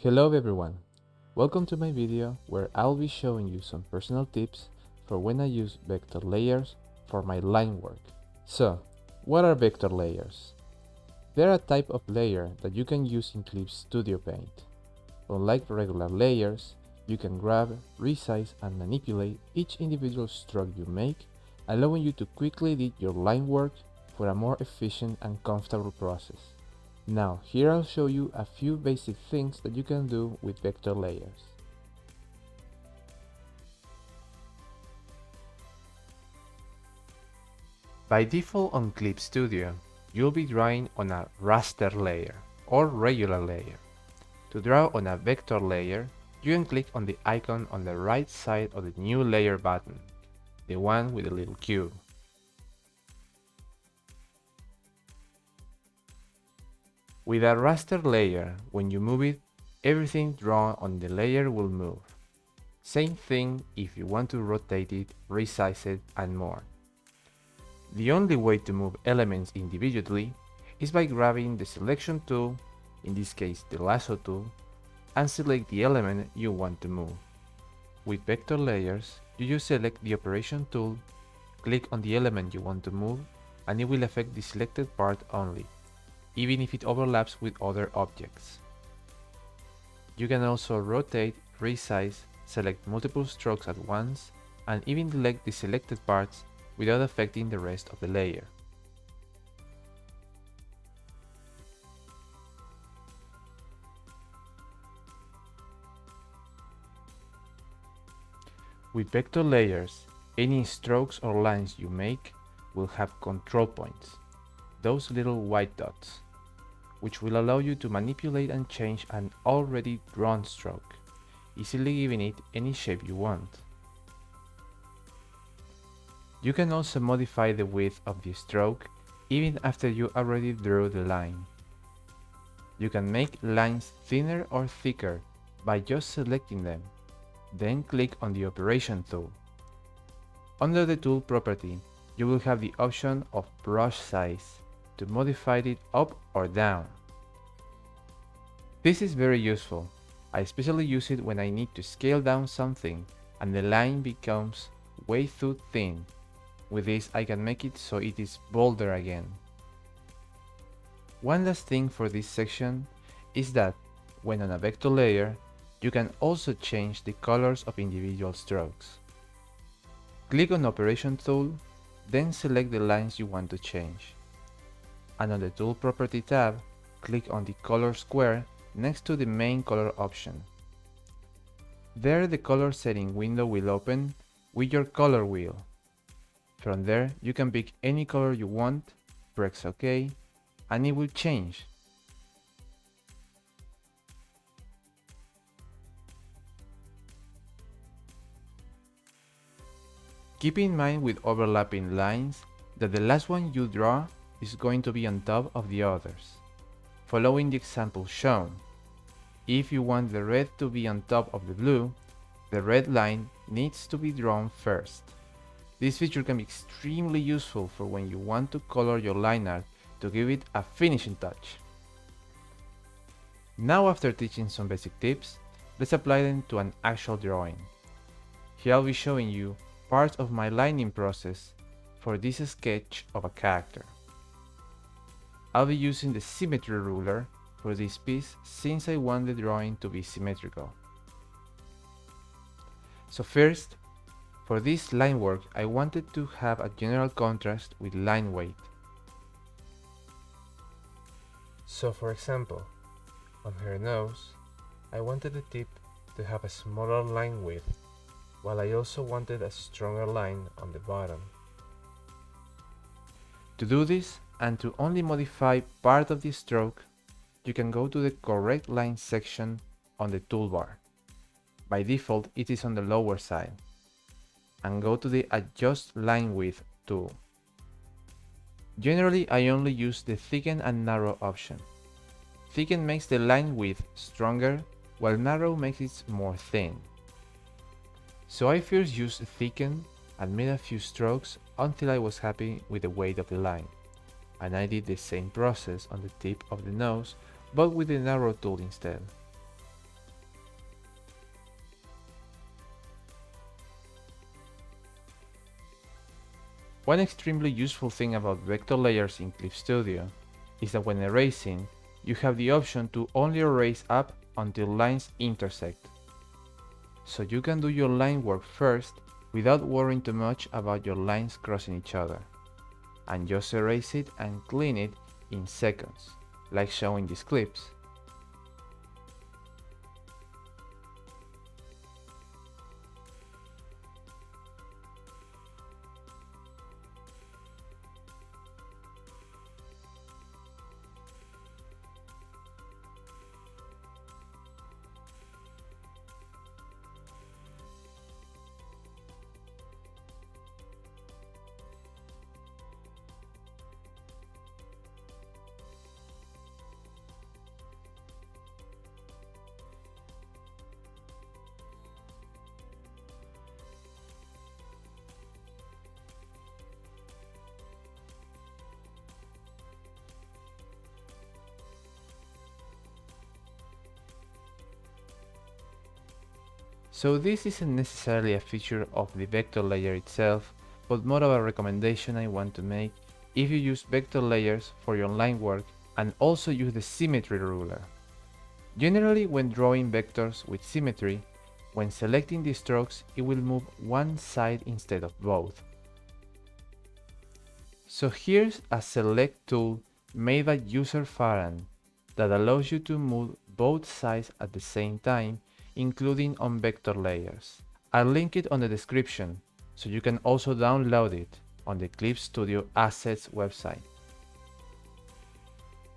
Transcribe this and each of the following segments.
Hello everyone, welcome to my video where I'll be showing you some personal tips for when I use vector layers for my line work. So, what are vector layers? They're a type of layer that you can use in Clip Studio Paint. Unlike regular layers, you can grab, resize and manipulate each individual stroke you make, allowing you to quickly edit your line work for a more efficient and comfortable process. Now, here I'll show you a few basic things that you can do with vector layers. By default on Clip Studio, you'll be drawing on a raster layer or regular layer. To draw on a vector layer, you can click on the icon on the right side of the New Layer button, the one with the little cube. With a raster layer, when you move it, everything drawn on the layer will move. Same thing if you want to rotate it, resize it, and more. The only way to move elements individually is by grabbing the selection tool, in this case the lasso tool, and select the element you want to move. With vector layers, you just select the operation tool, click on the element you want to move, and it will affect the selected part only, even if it overlaps with other objects. You can also rotate, resize, select multiple strokes at once, and even delete the selected parts without affecting the rest of the layer. With vector layers, any strokes or lines you make will have control points, those little white dots, which will allow you to manipulate and change an already drawn stroke, easily giving it any shape you want. You can also modify the width of the stroke even after you already drew the line. You can make lines thinner or thicker by just selecting them, then click on the operation tool. Under the tool property, you will have the option of brush size to modify it up or down. This is very useful. I especially use it when I need to scale down something and the line becomes way too thin. With this, I can make it so it is bolder again. One last thing for this section is that when on a vector layer, you can also change the colors of individual strokes. Click on Operation tool, then select the lines you want to change. And on the Tool Property tab, click on the color square next to the main color option. There the color setting window will open with your color wheel. From there you can pick any color you want, press OK, and it will change. Keep in mind with overlapping lines that the last one you draw is going to be on top of the others. Following the example shown, if you want the red to be on top of the blue, the red line needs to be drawn first. This feature can be extremely useful for when you want to color your line art to give it a finishing touch. Now, after teaching some basic tips, let's apply them to an actual drawing. Here I'll be showing you parts of my lining process for this sketch of a character. I'll be using the Symmetry ruler for this piece since I want the drawing to be symmetrical. So first, for this line work, I wanted to have a general contrast with line weight. So for example, on her nose, I wanted the tip to have a smaller line width, while I also wanted a stronger line on the bottom. To do this, and to only modify part of the stroke, you can go to the Correct Line section on the toolbar. By default, it is on the lower side. And go to the Adjust Line Width tool. Generally, I only use the Thicken and Narrow option. Thicken makes the line width stronger, while Narrow makes it more thin. So I first used Thicken and made a few strokes until I was happy with the weight of the line. And I did the same process on the tip of the nose, but with the Narrow tool instead. One extremely useful thing about vector layers in Clip Studio is that when erasing, you have the option to only erase up until lines intersect. So you can do your line work first without worrying too much about your lines crossing each other, and just erase it and clean it in seconds, like shown in these clips. So this isn't necessarily a feature of the vector layer itself, but more of a recommendation I want to make if you use vector layers for your line work and also use the Symmetry ruler. Generally, when drawing vectors with Symmetry, when selecting the strokes, it will move one side instead of both. So here's a select tool made by user Farhan that allows you to move both sides at the same time, including on vector layers. I'll link it on the description, so you can also download it on the Clip Studio Assets website.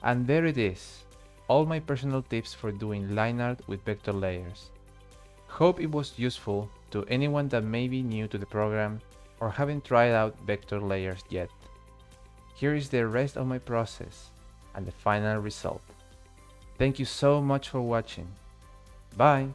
And there it is, all my personal tips for doing line art with vector layers. Hope it was useful to anyone that may be new to the program or haven't tried out vector layers yet. Here is the rest of my process and the final result. Thank you so much for watching. Bye!